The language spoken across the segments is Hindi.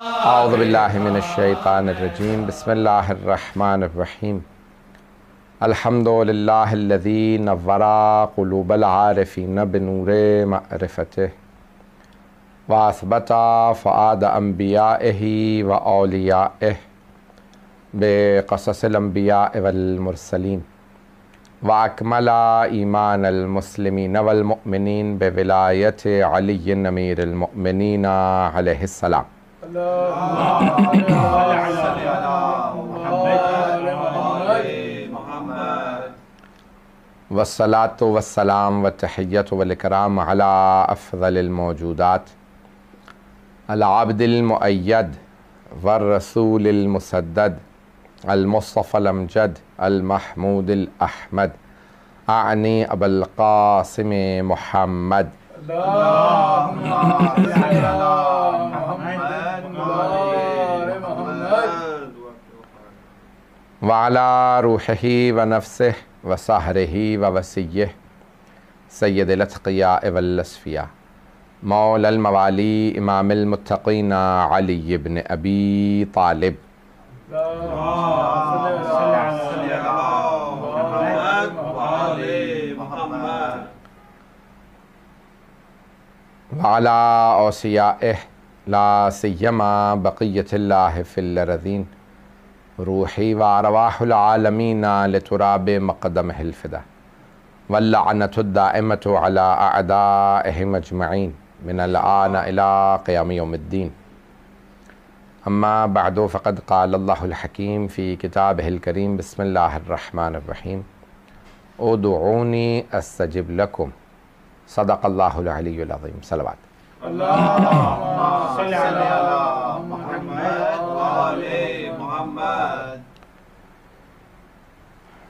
औज़ु बिल्लाहि मिनश्शैतानिर्रजीम बिस्मिल्लाहिर्रहमानिर्रहीम अल्हम्दुलिल्लाहिल्लज़ी नव्वरा क़ुलूबल आरिफ़ीन बिनूरि मअरिफ़तिहि व असबता फ़ुआद अंबियाइहि व औलियाइहि बिक़ससिल अंबियाइ वल मुरसलीन व अकमला ईमानल मुस्लिमीन वल मुअमिनीन बिविलायति अलीय्यिन अमीरिल मुअमिनीन अलैहिस्सलाम। वस्सलातु वस्सलाम व तहिय्यतु वल इकराम अला अफ़ज़लिल मौजूदात अल आब्दिल मुअय्यद वर रसूलिल मुसद्दद अल मुस्तफ़ल अमजद अल महमूदिल अहमद आनी अबुल क़ासिम मुहम्मद व अला रूहिही व नफ़्सिही व सहरिही व वसिय्यिही सय्यदिल अत्क़ियाए वल अस्फ़िया मौलल मवाली इमामिल मुत्तक़ीन अली इब्न अबी तालिब व अला औसियाइही ला सिय्यमा बक़िय्यतिल्लाहि फ़िल अर्ज़ीन रूही व अरवाहुल आलमीन लितुराब मक़दमिहिल फ़िदा वल्लअनतुद दाइमतु अला अअदाइहिम अजमईन मिनल आन इला क़ियाम यौमिद्दीन। अम्मा बअदु फ़क़द क़ाल अल्लाहुल हकीम फ़ी किताबिहिल करीम बिस्मिल्लाहिर रहमानिर रहीम उदऊनी अस्तजिब लकुम सदक़ल्लाहुल अलियुल अज़ीम। सलवात।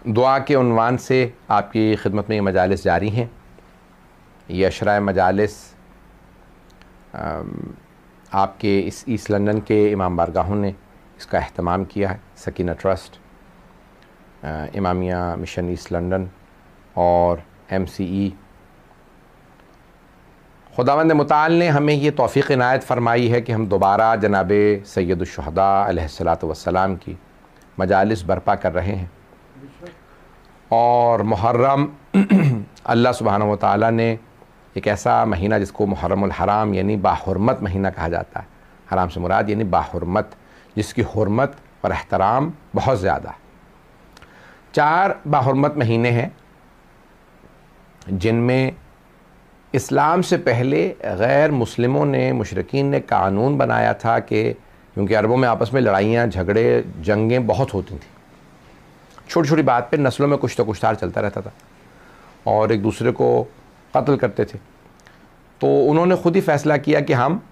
दुआ के उन्वान से आपकी खिदमत में ये मजालिस जारी हैं। ये अशराए मजालिस आपके इस ईस्ट लंदन के इमाम बारगाहों ने इसका अहतमाम किया है। Sakina trust, Imamia mission east London और MCE। खुदावंद मुताल ने हमें ये तौफ़ीक़ इनायत फ़रमाई है कि हम दोबारा जनाब सैयदुश्शुहदा अलैहिस्सलातु वस्सलाम की मजालिस बर्पा कर रहे हैं। और मुहर्रम अल्लाह सुब्हानहु व तआला ने एक ऐसा महीना जिसको मुहर्रमुल हराम यानी बाहुरमत महीना कहा जाता है। हराम से मुराद यानी बाहुरमत, जिसकी हुर्मत और एहतराम बहुत ज़्यादा। 4 बाहुरमत महीने हैं जिनमें इस्लाम से पहले गैर मुस्लिमों ने, मुशरिकीन ने कानून बनाया था कि क्योंकि अरबों में आपस में लड़ाइयाँ, झगड़े, जंगें बहुत होती थी, छोटी छोटी बात पे नस्लों में कुछ तो कुछतार चलता रहता था और एक दूसरे को कत्ल करते थे। तो उन्होंने ख़ुद ही फ़ैसला किया कि हम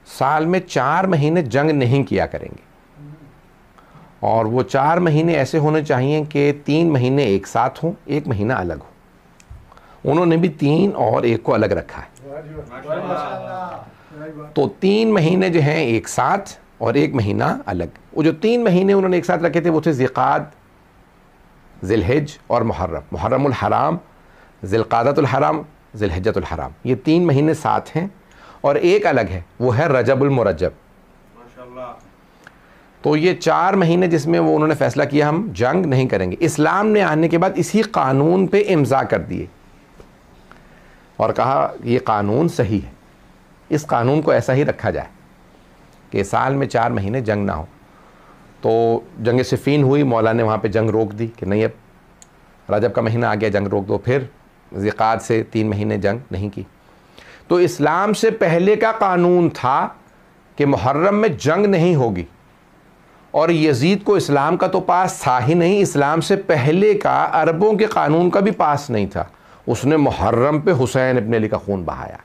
साल में 4 महीने जंग नहीं किया करेंगे और वो 4 महीने ऐसे होने चाहिए कि 3 महीने एक साथ हों, 1 महीना अलग हो। उन्होंने भी 3 और 1 को अलग रखा है। तो 3 महीने जो हैं एक साथ और 1 महीना अलग। वो जो 3 महीने उन्होंने एक साथ रखे थे वो थे ज़िलक़ाद, ज़िलहिज और मुहर्रम। मुहर्रमुल हराम, ज़िलक़ादतुल हराम, ज़िलहिज्जतुल हराम, ये 3 महीने साथ हैं और 1 अलग है, वो है रजबुल मुरज्जब। तो ये 4 महीने जिसमें वो उन्होंने फ़ैसला किया हम जंग नहीं करेंगे। इस्लाम ने आने के बाद इसी कानून पे इम्ज़ा कर दिए और कहा ये कानून सही है, इस कानून को ऐसा ही रखा जाए कि साल में 4 महीने जंग ना हो। तो जंग सिफ़ीन हुई, मौला ने वहाँ पे जंग रोक दी कि नहीं, अब रजब का महीना आ गया, जंग रोक दो। फिर ज़िलक़ाद से 3 महीने जंग नहीं की। तो इस्लाम से पहले का कानून था कि मुहर्रम में जंग नहीं होगी और यज़ीद को इस्लाम का तो पास था ही नहीं, इस्लाम से पहले का अरबों के कानून का भी पास नहीं था। उसने मुहर्रम पे हुसैन इब्न अली का खून बहाया।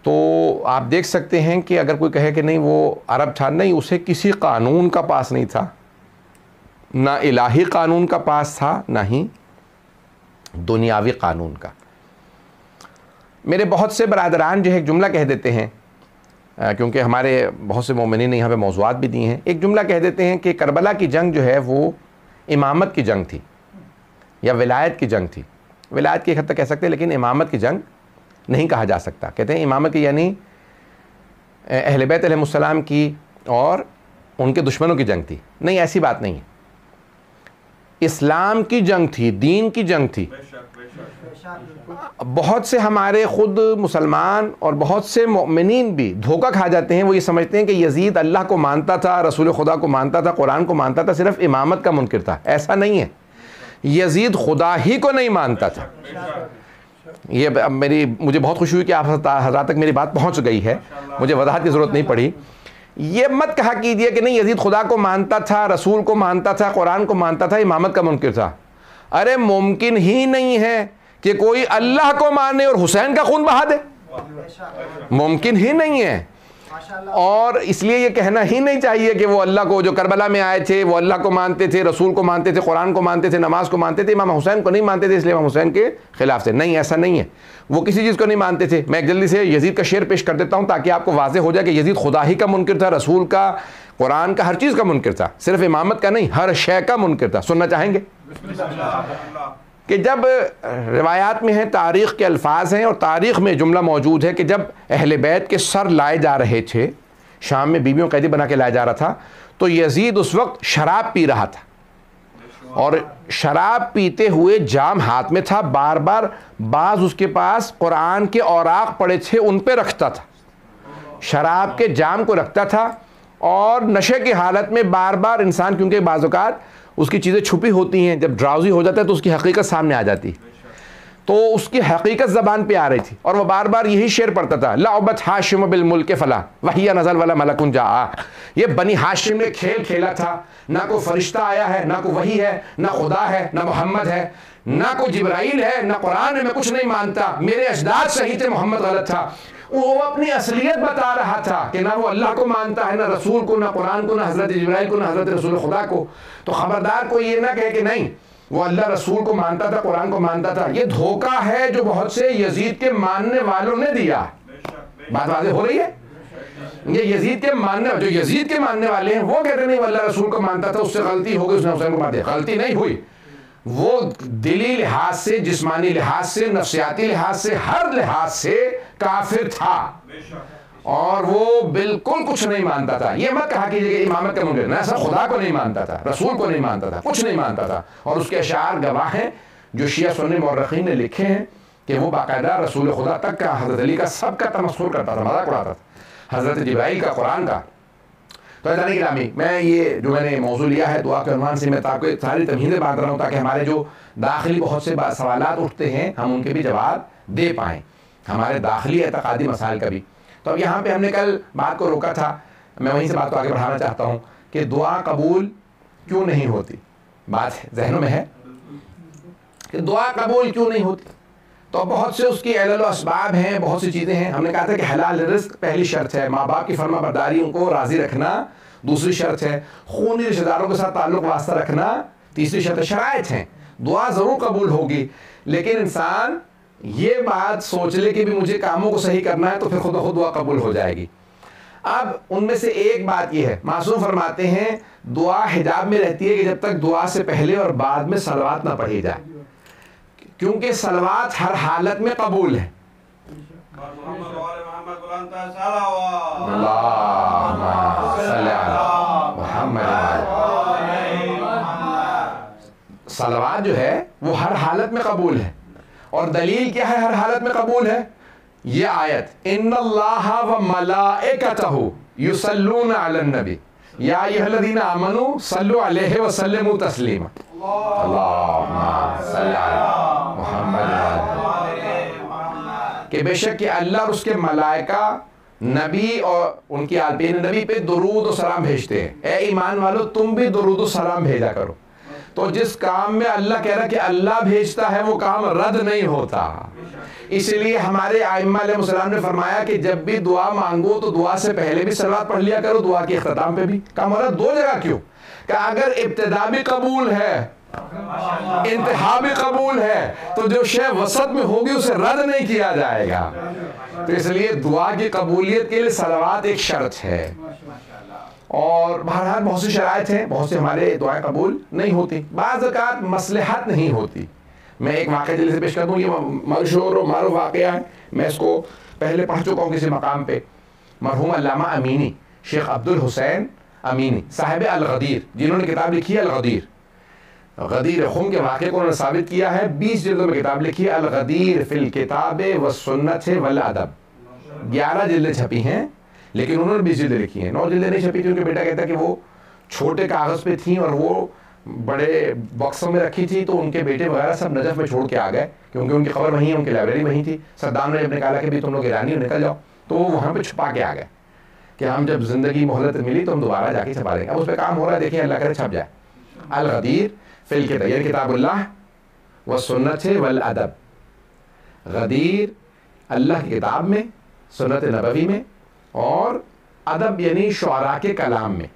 तो आप देख सकते हैं कि अगर कोई कहे कि नहीं वो अरब था, नहीं, उसे किसी कानून का पास नहीं था, ना इलाही कानून का पास था, ना ही दुनियावी कानून का। मेरे बहुत से बरादरान जो है एक जुमला कह देते हैं, क्योंकि हमारे बहुत से मोमिनीन ने यहाँ पे मौज़ूआत भी दिए हैं, एक जुमला कह देते हैं कि करबला की जंग जो है वो इमामत की जंग थी या विलायत की जंग थी। विलायत की एक हद तक कह सकते हैं, लेकिन इमामत की जंग नहीं कहा जा सकता। कहते हैं इमामत की यानी अहले बैत अलैहिस्सलाम की और उनके दुश्मनों की जंग थी। नहीं, ऐसी बात नहीं है। इस्लाम की जंग थी, दीन की जंग थी। बहुत से हमारे खुद मुसलमान और बहुत से मोमिनीन भी धोखा खा जाते हैं। वो ये समझते हैं कि यजीद अल्लाह को मानता था, रसूल खुदा को मानता था, कुरान को मानता था, सिर्फ इमामत का मुनकिर था। ऐसा नहीं है। यजीद खुदा ही को नहीं मानता था। ये मुझे बहुत खुशी हुई कि आप हज़रात तक मेरी बात पहुंच गई है, मुझे वजाहत की ज़रूरत नहीं पड़ी। ये मत कहा कीजिए कि नहीं, यजीद खुदा को मानता था, रसूल को मानता था, कुरान को मानता था, इमामत का मुनकिर था। अरे मुमकिन ही नहीं है कि कोई अल्लाह को माने और हुसैन का खून बहा दे, मुमकिन ही नहीं है। और इसलिए ये कहना ही नहीं चाहिए कि वो अल्लाह को, जो करबला में आए थे वो अल्लाह को मानते थे, रसूल को मानते थे, कुरान को मानते थे, नमाज को मानते थे, इमाम हुसैन को नहीं मानते थे इसलिए इमाम हुसैन के खिलाफ थे। नहीं, ऐसा नहीं है। वो किसी चीज़ को नहीं मानते थे। मैं एक जल्दी से यजीद का शेर पेश कर देता हूँ ताकि आपको वाज़ेह हो जाए कि यजीद खुदा ही का मुनकिर था, रसूल का, कुरान का, हर चीज़ का मुनकिर था, सिर्फ इमामत का नहीं, हर शय का मुनकिर था। सुनना चाहेंगे कि जब रिवायात में है, तारीख़ के अल्फाज हैं और तारीख़ में जुमला मौजूद है कि जब अहले बैत के सर लाए जा रहे थे, शाम में बीवियों कैदी बना के लाया जा रहा था, तो यजीद उस वक्त शराब पी रहा था और शराब पीते हुए जाम हाथ में था। बार बार बाज उसके पास कुरान के औराक पड़े थे, उन पे रखता था, शराब के जाम को रखता था और नशे की हालत में बार बार इंसान, क्योंकि बाज़ औक़ात उसकी चीज़ें छुपी होती हैं, जब ड्राउजी हो जाता है तो उसकी हकीकत सामने आ जाती है, तो उसकी हकीकत ज़बान पे आ रही थी और वह बार बार यही शेर पढ़ता था, लाउबत हाशिम बिल मुल्क फला वहिया नज़ल वाला मलकुन जा। ये बनी हाशिम ने खेल खेला था, ना कोई फरिश्ता आया है, ना कोई वही है, ना खुदा है, ना मोहम्मद है, ना कोई जिब्राइल है, ना कुरान है, मैं कुछ नहीं मानता, मेरे अजदाद सही थे, मोहम्मद गलत था। वो अपनी असलियत बता रहा था कि ना वो अल्लाह को मानता है, ना रसूल को, ना कुरान को, ना हज़रत जिब्राइल को, ना हज़रत रसूल खुदा को। तो ख़बरदार कोई ये ना कहे कि नहीं वो अल्लाह रसूल को मानता था, कुरान को मानता था। ये धोखा है जो बहुत से यजीद के मानने वालों ने दिया। बात वाज़ेह हो रही है? ये यजीद के मानने, जो यजीद के मानने वाले हैं वो कहते नहीं वो अल्लाह रसूल को मानता था, उससे गलती हो गई, उसने हुसैन को मार दिया। गलती नहीं हुई, वो दिली लिहाज से, जिस्मानी लिहाज से, नफ्सियाती लिहाज से, हर लिहाज से काफिर था और वो बिल्कुल कुछ नहीं मानता था। ये मत कहा कीजिए कि इमामत का मुनकिर, ना, ऐसा खुदा को नहीं मानता था, रसूल को नहीं मानता था, कुछ नहीं मानता था। और उसके अशार गवाह हैं जो शिया सुन्नी मौरखीन ने लिखे हैं कि वो बाकायदा रसूल खुदा तक का, हज़रत अली का, सब का तमस्खुर करता था, मजाक उड़ाता था, हज़रत जिब्राइल का, कुरान का। तो जाने की लामी, मैं ये जो मैंने मौजू लिया है दुआ के उन्वान से, मैं आपको सारी तमहीदें बांट रहा हूँ ताकि हमारे जो दाखिली बहुत से सवालात उठते हैं हम उनके भी जवाब दे पाएँ, हमारे दाखिली एतक़ादी मसाइल का भी। तो अब यहाँ पे हमने कल बात को रोका था, मैं वहीं से बात को आगे बढ़ाना चाहता हूँ कि दुआ कबूल क्यों नहीं होती। बात जहनों में है कि दुआ कबूल क्यों नहीं होती। तो बहुत से उसकी इल्ल व असबाब हैं, बहुत सी चीज़ें हैं। हमने कहा था कि हलाल रिज़्क़ पहली शर्त है, माँ बाप की फर्माबरदारी, उनको राज़ी रखना दूसरी शर्त है, खूनी रिश्तेदारों के साथ ताल्लुक़ वास्ता रखना तीसरी शर्त है। शराइत हैं, दुआ ज़रूर कबूल होगी, लेकिन इंसान ये बात सोच ले कि भी मुझे कामों को सही करना है तो फिर खुद ब खुद दुआ कबूल हो जाएगी। अब उनमें से एक बात यह है, मासूम फरमाते हैं दुआ हिजाब में रहती है कि जब तक दुआ से पहले और बाद में सलवात ना पढ़ी जाए, क्योंकि सलवात हर हालत में कबूल है। सलवात जो है वो हर हालत में कबूल है। और दलील क्या है हर हालत में कबूल है? ये आयत, इन्नल्लाहा व मलाइकतहु युसल्लूना अलन नबी या अय्युहल्लज़ीना आमनू सल्लु अलैहि व सल्लिमू तस्लीमा। अल्लाहुम्मा सल्लि अला मुहम्मद। कि बेशक कि अल्लाह और उसके मलाइका नबी और उनकी आलपीन नबी पे दुरूद और सलाम भेजते हैं। ए ईमान वालो तुम भी दुरूद और सलाम भेजा करो। तो जिस काम में अल्लाह कह रहा है कि अल्लाह भेजता है वो काम रद्द नहीं होता। इसलिए हमारे आइम्मा अलैहिस्सलाम ने फरमाया कि जब भी दुआ मांगो तो दुआ से पहले भी सलावत पढ़ लिया करो, दुआ के इख्तिताम पे भी। काम हो रहा दो जगह क्यों? कि अगर इब्तिदा भी कबूल है, इंतहा भी कबूल है, तो जो शय वसत में होगी उसे रद्द नहीं किया जाएगा। तो इसलिए दुआ की कबूलियत के लिए सलावत एक शर्त है। और बहरहाल बहुत सी शराइत हैं, बहुत से हमारे दुआएं कबूल नहीं होती, बाज़ औक़ात मसलहत नहीं होती। मैं एक वाक़या जल्दी से पेश कर दूँ, ये मशहूर और मारूफ वाक़या है, मैं इसको पहले पढ़ चुका हूँ किसी मकाम पे मरहूम अल्लामा अमीनी, शेख अब्दुल हुसैन अमीनी साहिब अल-गदीर, जिन्होंने किताब लिखी है अल-गदीर, गदीर खुम के वाक़े को उन्होंने साबित किया है। 20 जिल्दों में किताब लिखी है अल-गदीर फिल किताब व सुन्नत वल अदब। 11 जिल्दें छपी हैं, लेकिन उन्होंने 20 जिल्दें लिखी हैं। 9 जिल्दें नहीं छपी थी, उनके बेटा कहता है कि वो छोटे कागज़ पे थी और वो बड़े बॉक्सों में रखी थी, तो उनके बेटे वगैरह सब नजफ़ में छोड़ के आ गए, क्योंकि उनकी खबर वहीं है, उनकी लाइब्रेरी वहीं थी। सद्दाम ने जब निकाला कि भाई तुम लोग ईरानी हो, निकल जाओ, तो वो वहाँ पे छुपा के आ गए कि हम जब ज़िंदगी मोहलत मिली तो हम दोबारा जाके छपा देंगे। अब उस पर काम हो रहा है, देखिए अल्लाह करे छप जाए। अल-गदीर फिल किताब, किताबुल्लाह व सुन्नत वल अदब। गदीर अल्लाह की किताब में, सुन्नत नबवी में, और अदब यानी शुअरा के कलाम में।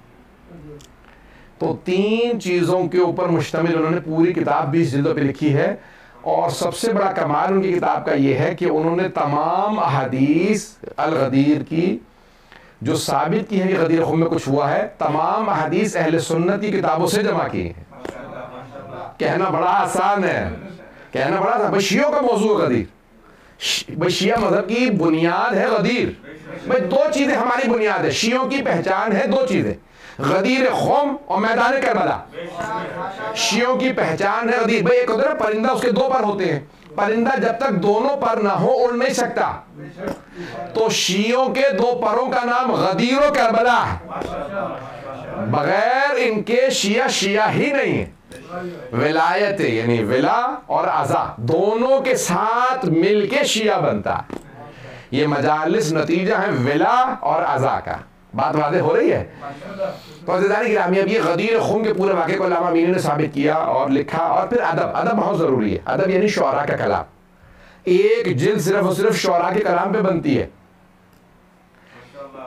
तो 3 चीज़ों के ऊपर मुश्तमिल उन्होंने पूरी किताब 20 जिल्दों पे लिखी है। और सबसे बड़ा कमाल उनकी किताब का ये है कि उन्होंने तमाम अहादीस अल-गदीर की जो साबित की है कि गदीर खुम में कुछ हुआ है, तमाम अहादीस अहले सुन्नत की किताबों से जमा की है। कहना बड़ा आसान है, कहना बड़ा आसान। भाई शियों का मौजू है गदीर, भाई शिया मजहब की बुनियाद है गदीर। भाई 2 चीज़ें हमारी बुनियाद है, शियों की पहचान है 2 चीज़ें, गदीर खुम और मैदान करबला। शियों की पहचान है गदीर। भाई एक होता है परिंदा, उसके 2 पर होते हैं, परिंदा जब तक दोनों पर ना हो उड़ नहीं सकता। तो शियों के 2 परों का नाम गदीर और करबला है। बगैर इनके शिया शिया ही नहीं है। विलायत यानी विला और अज़ा दोनों के साथ मिलके शिया बनता है। ये मजालिस नतीजा है विला और अज़ा का। बात वादे हो रही है। तो अब ये गदीर खुम के पूरे वाक़े को अल्लामा अमीनी ने साबित किया और लिखा। और फिर अदब, अदब बहुत ज़रूरी है। अदब यानी शुअरा का कलाम। एक जिल्द सिर्फ और सिर्फ शुअरा के कलाम पे बनती है।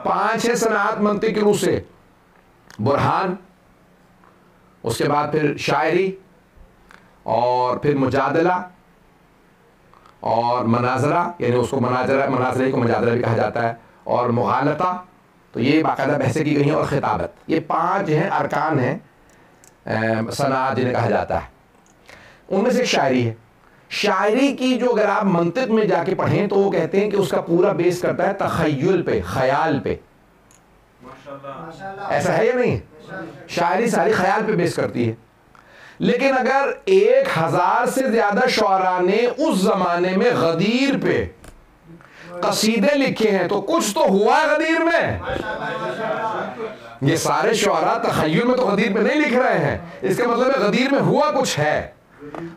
5 है सनात मंतिक रूह से, बुरहान, उसके बाद फिर शायरी, और फिर मुजादला और मनाजरा, यानी उसको मनाजरे को मुजादला भी कहा जाता है, और मुगालता, तो ये बाकायदा बहसें की गई हैं, और खिताबत। ये 5 हैं अरकान हैं सनात जिन्हें कहा जाता है। उनमें से शायरी है। शायरी की जो अगर आप मंतिक में जाके पढ़ें तो वो कहते हैं कि उसका पूरा बेस करता है तखय्युल पे, ख्याल पे। ऐसा है या नहीं? शायरी सारी ख्याल पे बेस करती है। लेकिन अगर 1000 से ज्यादा शुअरा ने उस जमाने में गदीर पे कसीदे लिखे हैं तो कुछ तो हुआ है गदीर में। ये सारे शुअरा तखय्युल में तो गदीर पे नहीं लिख रहे हैं, इसका मतलब है गदीर में हुआ कुछ है।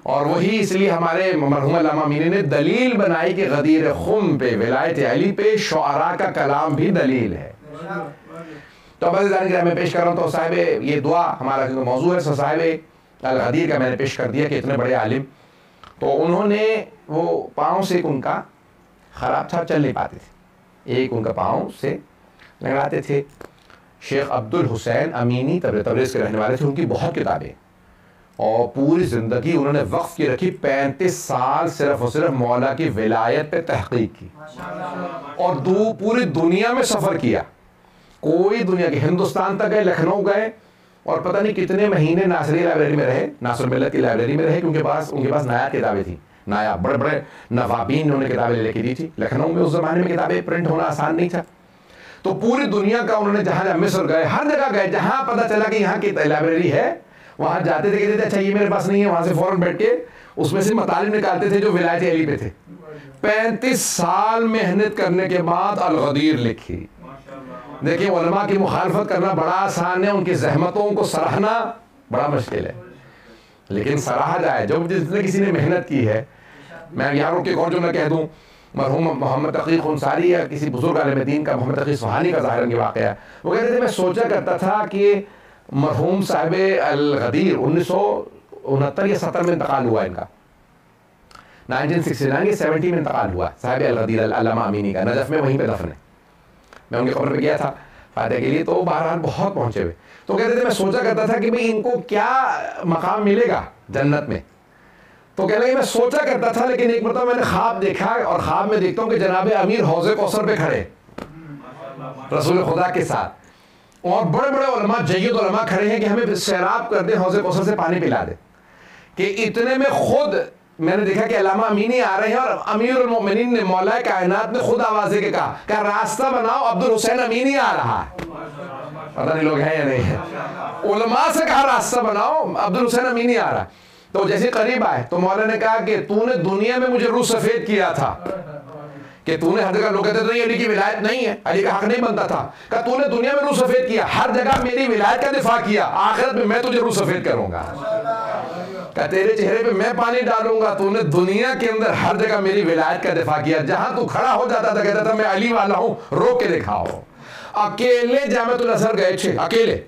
और वही इसलिए हमारे मरहूम अल्लामा अमीनी ने दलील बनाई कि गदीर खुम पे, विलायत अली पे शुअरा का कलाम भी दलील है। तो अब मैं पेश कर रहा हूँ। तो साहिब ये दुआ हमारा मौजू है, साहिब अल-गदीर का मैंने पेश कर दिया कि इतने बड़े आलिम, तो उन्होंने वो पाँव से उनका ख़राब था, चल नहीं पाते थे, एक उनका पाँव से लगाते थे। शेख अब्दुल हुसैन अमीनी तबरेज़ के रहने वाले थे। उनकी बहुत किताबें और पूरी ज़िंदगी उन्होंने वक्फ की रखी। 35 साल सिर्फ और सिर्फ मौला की विलायत पे तहक़ीक़ की और पूरी दुनिया में सफ़र किया। कोई दुनिया के हिंदुस्तान तक गए, लखनऊ गए, और पता नहीं कितने महीने नासरी लाइब्रेरी में रहे, नासर मिल्लत की लाइब्रेरी में रहे, क्योंकि उनके पास नायाब किताबें थी। नायाब बड़े बड़े नवाबीन ने उन्हें किताबें लेके दी थी। लखनऊ में उस ज़माने में किताबें प्रिंट होना आसान नहीं था। तो पूरी दुनिया का उन्होंने जहाँ मिस्र गए, हर जगह गए, जहाँ पता चला कि यहाँ की लाइब्रेरी है वहाँ जाते थे, कहते थे अच्छा ये मेरे पास नहीं है, वहाँ से फ़ौरन बैठ के उसमें से मतालिब निकालते थे जो विलायत अली पे थे। 35 साल मेहनत करने के बाद अल-गदीर लिखी। देखिए उलमा की मुखालफत करना बड़ा आसान है, उनकी जहमतों को सराहना बड़ा मुश्किल है, लेकिन सराहा जाए जो जिसने किसी ने मेहनत की है। मैं यहाँ रुक के और जो मैं कह दूँ, मरहूम मोहम्मद तक़ी ख़ुनसारी या किसी बुजुर्ग आलिम दीन का, मोहम्मद तक़ी सुहानी का ज़ाहिरन वाक़या है। वो कहते थे मैं सोचा करता था कि मरहूम साहिब अल-गदीर 1969 या 70 में इंतकाल हुआ इनका, 1969 या 70 में इंतकाल हुआ साहिब अल-गदीर अल्लामा अमीनी का। नजफ़ में वहीं पे दफन है। मैं उनके कब्र पे गया था फायदे के लिए, तो बहरहाल बहुत पहुँचे हुए। तो कहते थे मैं सोचा करता था कि भाई इनको क्या मकाम मिलेगा जन्नत में। तो कहने लगे मैं सोचा करता था, लेकिन एक मरतबा मैंने ख्वाब देखा और ख्वाब में देखता हूँ कि जनाब अमीर हौज़े कौसर पे खड़े रसूल खुदा के साथ, और बड़े बड़े उलमा, जय्यद उलमा खड़े हैं कि हमें सैराब कर दे, हौज़े कौसर से पानी पिला दे। कि इतने में खुद मैंने देखा कि अल्लामा अमीनी आ रहे हैं और अमीरुल मोमिनीन ने मौला कायनात ने खुद आवाज़ दे के कहा रास्ता बनाओ, अब्दुल हुसैन अमीनी आ रहा है। पता नहीं लोग हैं या नहीं है। उलमा से कहा रास्ता बनाओ, अब्दुल हुसैन अमीनी आ रहा है। तो जैसे करीब आए तो मौला ने कहा कि तूने दुनिया में मुझे रूह सफेद किया था कि तूने हर जगह, लोग कहते थे अली की विलायत नहीं है, अली का हक नहीं बनता था। कहा तूने दुनिया में रूह सफेद किया, हर जगह मेरी विलायत का दिफा किया, आखिरत में मैं तुझे रूह सफेद करूंगा। कहा तेरे चेहरे पे मैं पानी डालूंगा, तूने दुनिया के अंदर हर जगह मेरी विलायत का दिफा किया। जहां तू खड़ा हो जाता था कहता था मैं अली वाला हूं, रोक के दिखाओ। अकेले जामिअतुल अज़हर गए थे, अकेले,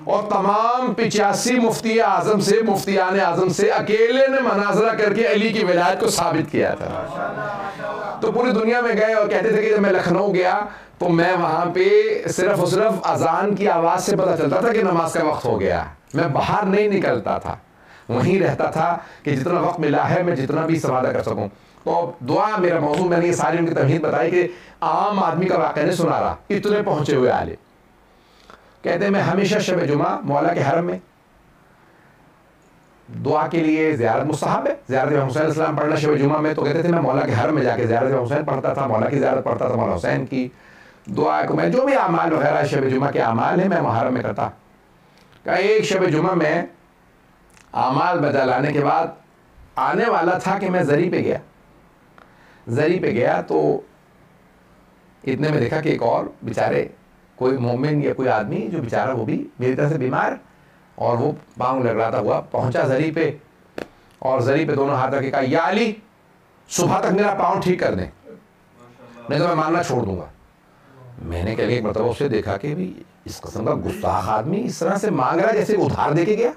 और तमाम 85 मुफ्ती आजम से, मुफ्तियान आजम से अकेले ने मनाजरा करके अली की विलायत को साबित किया था। तो पूरी दुनिया में गए और कहते थे कि जब मैं लखनऊ गया तो मैं वहां पे सिर्फ और सिर्फ अजान की आवाज से पता चलता था कि नमाज का वक्त हो गया। मैं बाहर नहीं निकलता था, वहीं रहता था कि जितना वक्त मिला है मैं जितना भी इस्तेमाल कर सकूं। तो दुआ मेरा मौजू, मैंने ये सारी उनकी तमहीद बताई कि आम आदमी का वाक़या नहीं सुना रहा, इतने पहुंचे हुए आले। कहते हैं मैं हमेशा शब जुमा मौला के हरम में दुआ के लिए, ज़ियारत मुस्तहब है, ज़ियारत इमाम हुसैन अलैहिस्सलाम पढ़ना शब जुमा में, तो कहते थे मैं मौला के हरम में जाके ज़ियारत इमाम हुसैन पढ़ता था, मौला की ज़ियारत पढ़ता था, मौला हुसैन की दुआ को मैं जो भी अमाल वगैरह शब जुमा के अमाल है मैं हरम में करता। कहा एक शब जुमा में अमाल बजा लाने के बाद आने वाला था कि मैं ज़री पे गया तो इतने में देखा कि एक और बेचारे कोई मोमिन या कोई आदमी जो बेचारा वो भी मेरी तरह से बीमार, और वो पाँव लग हुआ पहुंचा ज़री पे, और ज़री पे दोनों हाथ रखे कहा या अली सुबह तक मेरा पाँव ठीक कर दें, नहीं तो मैं मानना छोड़ दूंगा। मैंने कल एक मतलब उससे देखा कि भी इस किस्म का गुस्ताख आदमी इस तरह से मांग रहा है जैसे उधार दे के गया।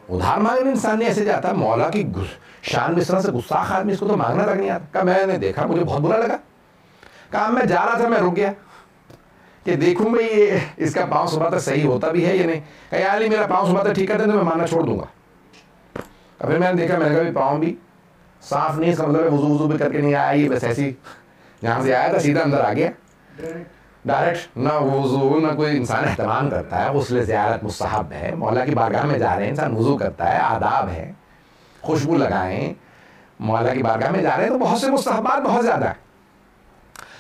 उधार मांगने इंसान नहीं ऐसे जाता, मौला की शान में इस तरह से गुस्ताख आदमी, इसको तो मांगना तक नहीं आता। कहा मैंने देखा, मुझे बहुत बुरा लगा। कहा मैं जा रहा था, मैं रुक गया कि देखूं भाई ये इसका पाँव सुबह तक सही होता भी है या नहीं। कहा यार मेरा पाँव सुबह तक ठीक कर दे तो मैं मानना छोड़ दूंगा। फिर मैंने देखा, मैंने कहा पाँव भी साफ नहीं, इसका मतलब वुज़ू भी करके नहीं आया, ये बस ऐसी जहाँ से आया था सीधा अंदर आ गया डायरेक्ट। ना वुज़ू ना कोई इंसान एहतमाम करता है, उसलिए ज़ियारत मुस्तहब है, मौला की बारगाह में जा रहे हैं, इंसान वुज़ू करता है, आदाब है, खुशबू लगाएं, मौला की बारगाह में जा रहे हैं तो बहुत से मुस्तहबात बहुत ज़्यादा है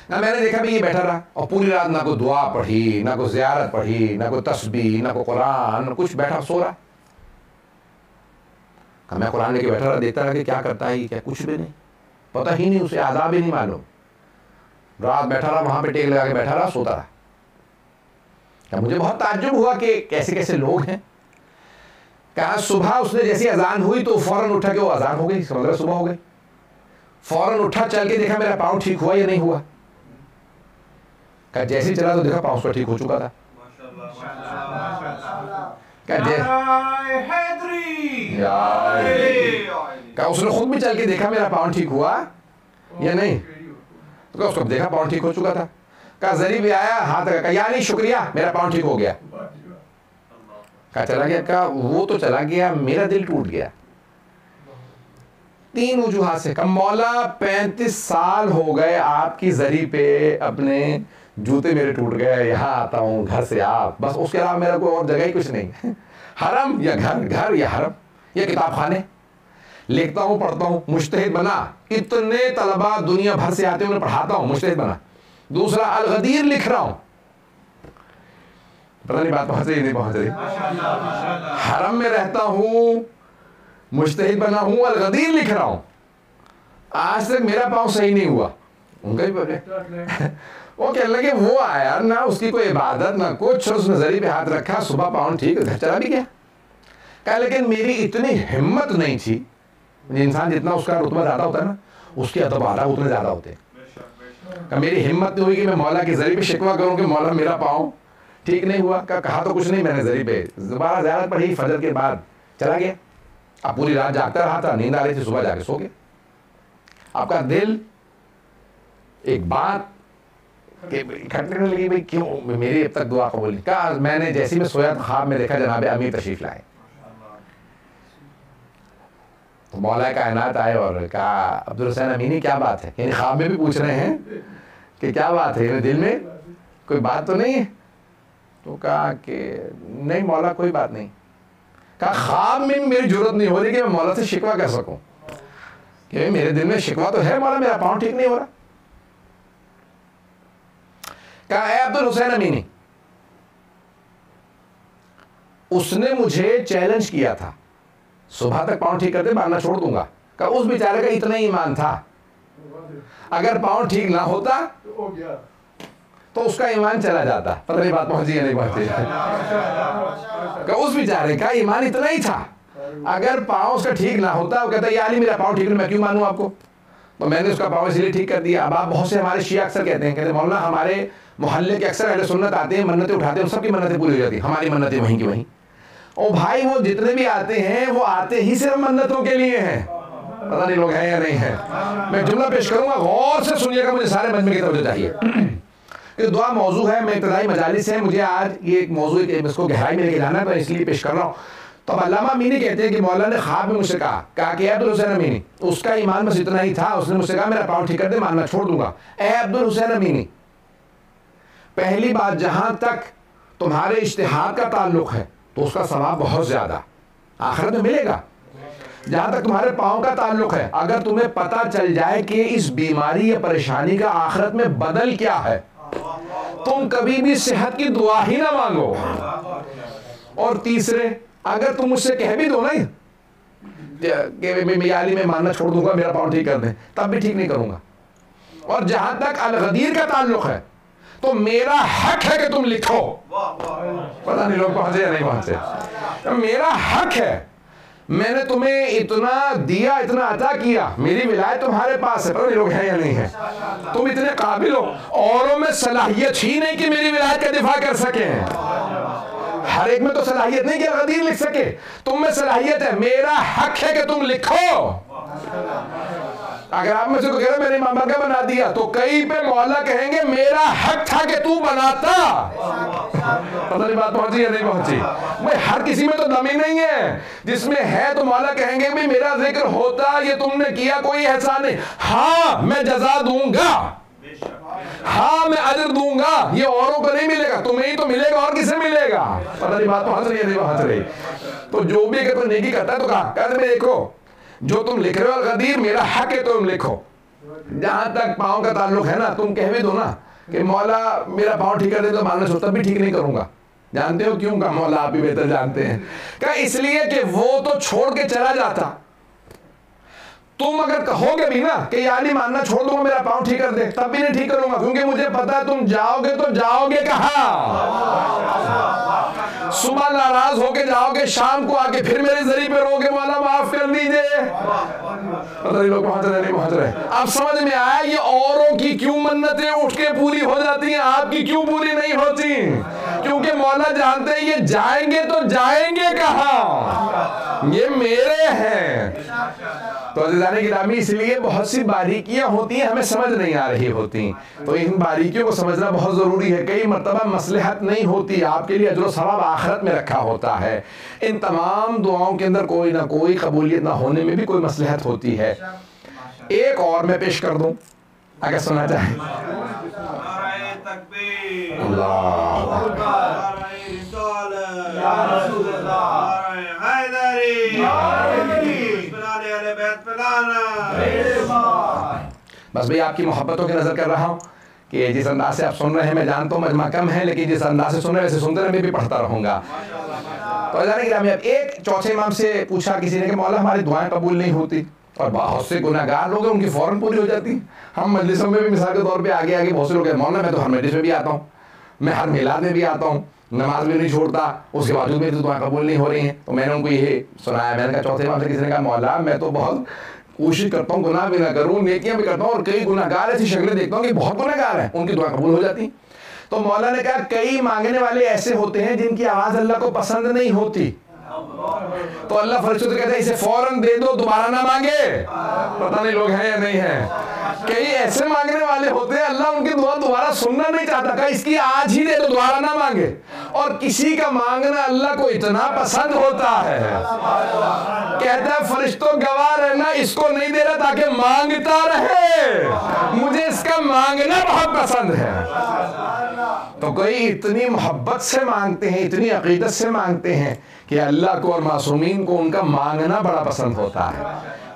ना। मैंने देखा भी ये बैठा रहा और पूरी रात ना कोई दुआ पढ़ी, ना कोई ज़ियारत पढ़ी, ना कोई तस्बीह, ना कोई कुरान, ना कुछ, बैठा सो रहा। मैं कुरान लेके बैठा रहा, देखता रहा कि क्या करता है, क्या कुछ भी नहीं, पता ही नहीं, उसे आदाब ही नहीं मालूम। रात बैठा रहा वहां पे, टेक लगा के बैठा रहा, सोता रहा। मुझे बहुत ताज्जुब हुआ कि कैसे कैसे लोग हैं। कहा सुबह उसने जैसी अजान हुई तो फौरन उठा के वो अजान हो गई, समझ सुबह हो गई, फौरन उठा, चल के देखा मेरा पाँव ठीक हुआ या नहीं हुआ। कहा जैसे ही चला तो देखा पाँव उसका ठीक हो चुका था। कहा उसने खुद भी चल के देखा मेरा पाँव ठीक हुआ या नहीं, तो उसको देखा पाँव ठीक हो चुका था। कहा ज़री भी आया, हाथ लगा, कहा यार नहीं शुक्रिया मेरा पाँव ठीक हो गया। कहा चला गया। कहा वो तो चला गया, मेरा दिल टूट गया। 3 वजूहात से। कहा मौला 35 साल हो गए आपकी ज़री पे, अपने जूते मेरे टूट गए, यहाँ आता हूँ घर से आप, बस उसके अलावा मेरा कोई और जगह ही कुछ नहीं। हरम या घर, घर या हरम या किताब खाने, लिखता हूँ पढ़ता हूँ, मुज्तहिद बना, इतने तलबा दुनिया भर से आते हैं उन्हें पढ़ाता हूँ, मुज्तहिद बना। दूसरा अल-गदीर लिख रहा हूँ, पता नहीं बात पहुंच रही नहीं पहुंच रही। हरम में रहता हूँ, मुज्तहिद बना हूँ, अल-गदीर लिख रहा हूँ, आज तक मेरा पाँव सही नहीं हुआ। उनका भी प्रॉब्लम। वो कहने लगे वो आया ना, उसकी कोई इबादत ना कुछ, उसने ज़री पे हाथ रखा, सुबह पाँव ठीक, घर चला भी गया। कहा लेकिन मेरी इतनी हिम्मत नहीं थी, इंसान जितना उसका रुतबा ज़्यादा होता है ना, उसके अतबारा उतने ज़्यादा होते हैं। मेरी हिम्मत नहीं हुई कि मैं मौला की ज़री पे शिकवा करूँ कि मौला मेरा पाँव ठीक नहीं हुआ। कहा तो कुछ नहीं, मैंने ज़री पे दोबारा ज़ियारत पढ़ी, फजर के बाद चला गया। अब पूरी रात जागता रहा था, नींद आ रही थी, सुबह जाके सो गया। आपका दिल एक बात खटने लगी, भाई क्यों मेरी अब तक दुआ कबूल नहीं। कहा मैंने जैसे ही मैं सोया तो ख्वाब में देखा जनाब अमीर तशरीफ लाए, तो मौला कायनात आए और कहा अब्दुल हुसैन अमीनी क्या बात है, यानी ख्वाब में भी पूछ रहे हैं कि क्या बात है, दिल में कोई बात तो नहीं है। तो कहा कि नहीं मौला कोई बात नहीं। कहा ख्वाब में मेरी जरूरत नहीं हो रही कि मैं मौला से शिकवा कर सकूं। कि मेरे दिल में शिकवा तो है मौला, मेरा पाँव ठीक नहीं हो रहा। कहा है अब्दुल हुसैन अमीनी, उसने मुझे चैलेंज किया था, सुबह तक पाँव ठीक कर दे मारना छोड़ दूंगा। कहा उस बेचारे का इतना ईमान था, अगर पाँव ठीक ना होता तो उसका ईमान चला जाता। पता नहीं बात पहुंची या नहीं पहुंची। कहा उस बेचारे का ईमान इतना ही था, अगर पाँव उसका ठीक ना होता, वो कहता या अली मेरा पाँव ठीक नहीं, मैं क्यों मानूं आपको। तो मैंने उसका पाँव इसलिए ठीक कर दिया। अब आप बहुत से हमारे शिया अक्सर कहते हैं, कहते मौलाना हमारे मोहल्ले के अक्सर अहले सुन्नत आते हैं, मन्नतें उठाते हैं, सबकी मन्नतें पूरी हो जाती हैं, हमारी मन्नतें वहीं की वहीं। ओ भाई वो जितने भी आते हैं वो आते ही सिर्फ मन्नतों के लिए हैं। पता नहीं लोग हैं या नहीं है। मैं जुमला पेश करूंगा, गौर से सुनिएगा, मुझे सारे मजमे की तवज्जो चाहिए। ये दुआ मौजू है, मैं इब्तिदाई मजालिस है, मुझे आज ये एक मौजू इसको गहराई में लेके जाना है, तो इसलिए पेश कर रहा हूँ। तो अल्लामा अमीनी कहते हैं कि मौला ने ख्वाब में मुझसे कहा कि अब्दुल हुसैन अमीनी, उसका ईमान बस इतना ही था, उसने मुझसे कहा मेरा पाँव ठीक कर दे मानना छोड़ दूंगा। ए अब्दुल हुसैन अमीनी, पहली बात जहां तक तुम्हारे इज्तिहाद का ताल्लुक है तो उसका सवाब बहुत ज्यादा आखिरत में मिलेगा। जहां तक तुम्हारे पाँव का ताल्लुक है, अगर तुम्हें पता चल जाए कि इस बीमारी या परेशानी का आखिरत में बदल क्या है, तुम कभी भी सेहत की दुआ ही ना मांगो। और तीसरे, अगर तुम मुझसे कह भी दो ना कि अली मैं मानना छोड़ दूंगा, मेरा पाँव ठीक कर दे, तब भी ठीक नहीं करूंगा। और जहां तक अल गदीर का ताल्लुक है तो मेरा हक है कि तुम लिखो। पता नहीं लोग पहुंचे या नहीं पहुंचे। तो मेरा हक है, मैंने तुम्हें इतना दिया, इतना अता किया, मेरी विलायत तुम्हारे पास है, पता नहीं लोग हैं या नहीं है। तुम इतने काबिल हो, औरों में सलाहियत ही नहीं कि मेरी विलायत का दिफा कर सके। हर एक में तो सलाहियत नहीं कि गदीर लिख सके, तुम में सलाहियत है, मेरा हक है कि तुम लिखो। अगर आप में से कोई कह रहे मेरे इमाम का बना दिया, तो कई पे मौला कहेंगे मेरा हक था कि तू बनाता। पता नहीं बात पहुंची या नहीं पहुंची। भाई हर किसी में तो दम ही नहीं है, जिसमें है तो मौला कहेंगे भी मेरा जिक्र होता, ये तुमने किया कोई एहसान नहीं। हाँ मैं जजा दूंगा, हाँ मैं अजर दूंगा, ये औरों को नहीं मिलेगा, तुम्हें ही तो मिलेगा, और किसे मिलेगा। पता नहीं बात पहुंच रही है नहीं पहुंच रही। तो जो भी अगर तो नेकी करता है तो कहा कहते देखो जो तुम लिख रहे हो गदीर मेरा हक है, तुम लिखो। जहां तक पाँव का ताल्लुक है ना, तुम कह भी दो ना कि मौला मेरा पाँव ठीक कर दे, तो मानना छोड़ता भी ठीक नहीं करूंगा। जानते हो क्यों? का मौला आप ही बेहतर जानते हैं। क्या इसलिए कि वो तो छोड़ के चला जाता। तुम अगर कहोगे भी ना कि यानी मानना छोड़ दूंगा, मेरा पाँव ठीक कर दे, तब भी नहीं ठीक करूंगा, क्योंकि मुझे पता है तुम जाओगे तो जाओगे कहाँ। सुबह नाराज होके जाओगे, शाम को आके फिर मेरे जरिए पे रोगे मौला माफ कर दीजिए। पता नहीं लोग पहुंच रहे नहीं पहुंच रहे। अब समझ में आया ये औरों की क्यों मन्नतें उठ के पूरी हो जाती हैं, आपकी क्यों पूरी नहीं होती। क्योंकि मौला जानते हैं ये जाएंगे तो जाएंगे कहाँ, ये मेरे हैं। तो अज़ीज़ाने गिरामी, इसलिए बहुत सी बारीकियां होती हैं हमें समझ नहीं आ रही होती, तो इन बारीकियों को समझना बहुत ज़रूरी है। कई मर्तबा मसलहत नहीं होती, आपके लिए अजर सवाब आखिरत में रखा होता है। इन तमाम दुआओं के अंदर कोई ना कोई कबूलियत ना होने में भी कोई मसलहत होती है। एक और मैं पेश कर दूं अगर सुना चाहे। बस भाई आपकी मोहब्बतों की नजर कर रहा हूँ कि जिस अंदाज से आप सुन रहे हैं, मैं जानता हूँ मजमा कम है, लेकिन जिस अंदाज से सुन रहे हैं वैसे सुनते रहे, मैं भी पढ़ता रहूंगा। तो जाने कि अब एक चौथे इमाम से पूछा किसी ने कि मौला हमारी दुआएं कबूल नहीं होती, और बहुत से गुनाहगार लोग हैं उनकी फौरन पूरी हो जाती। हम मजलिसों में भी मिसाल के तौर पे आगे आगे बहुत से लोग हैं, मौलाना मैं तो हर मजलिस में भी आता हूँ, मैं हर मिलाद में भी आता हूँ, नमाज भी नहीं छोड़ता, उसके बावजूद मेरी तो दुआएं कबूल नहीं हो रही हैं। तो मैंने उनको यही सुनाया, मैंने कहा चौथे इमाम से किसी ने कहा मौला मैं तो बहुत कोशिश करता हूँ गुनाह भी ना करूँ, नेकियां भी करता हूँ, और कई गुनाहगार ऐसी शक्लें देखता हूँ कि बहुत गुनाहगार हैं, उनकी दुआ कबूल हो जाती। तो मौला ने कहा कई मांगने वाले ऐसे होते हैं जिनकी आवाज अल्लाह को पसंद नहीं होती, तो अल्लाह फरिश्तों से कहता है इसे फौरन दे दो, दोबारा ना मांगे। पता नहीं लोग हैं या नहीं है। कई ऐसे मांगने वाले होते हैं अल्लाह उनकी दुआ दोबारा सुनना नहीं चाहता, कहा इसकी आज ही दे दो, दोबारा ना मांगे। और किसी का मांगना अल्लाह को इतना पसंद होता है, कहता है फरिश्तों गवाह रहना, इसको नहीं दे रहा ताकि मांगता रहे, मुझे इसका मांगना बहुत पसंद है। तो कोई इतनी मोहब्बत से मांगते हैं, इतनी अकीदत से मांगते हैं कि अल्लाह को और मासूमीन को उनका मांगना बड़ा पसंद होता है।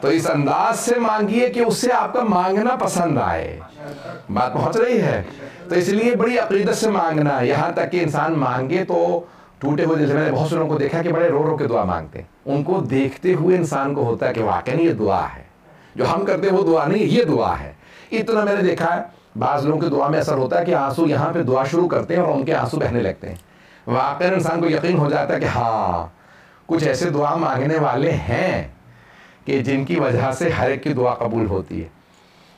तो इस अंदाज से मांगिए कि उससे आपका मांगना पसंद आए। बात पहुंच रही है? तो इसलिए बड़ी अकीदत से मांगना, यहाँ तक कि इंसान मांगे तो टूटे हुए दिल से। मैंने बहुत से लोगों को देखा कि बड़े रो रो के दुआ मांगते हैं। उनको देखते हुए इंसान को होता है कि वाकई ये दुआ है, जो हम करते हैं वो दुआ नहीं, ये दुआ है। इतना मैंने देखा है, बाज़ लोगों की दुआ में असर होता है कि आंसू यहाँ पे दुआ शुरू करते हैं और उनके आंसू बहने लगते हैं। वाकई इंसान को यकीन हो जाता है कि हाँ, कुछ ऐसे दुआ मांगने वाले हैं कि जिनकी वजह से हर एक की दुआ कबूल होती है।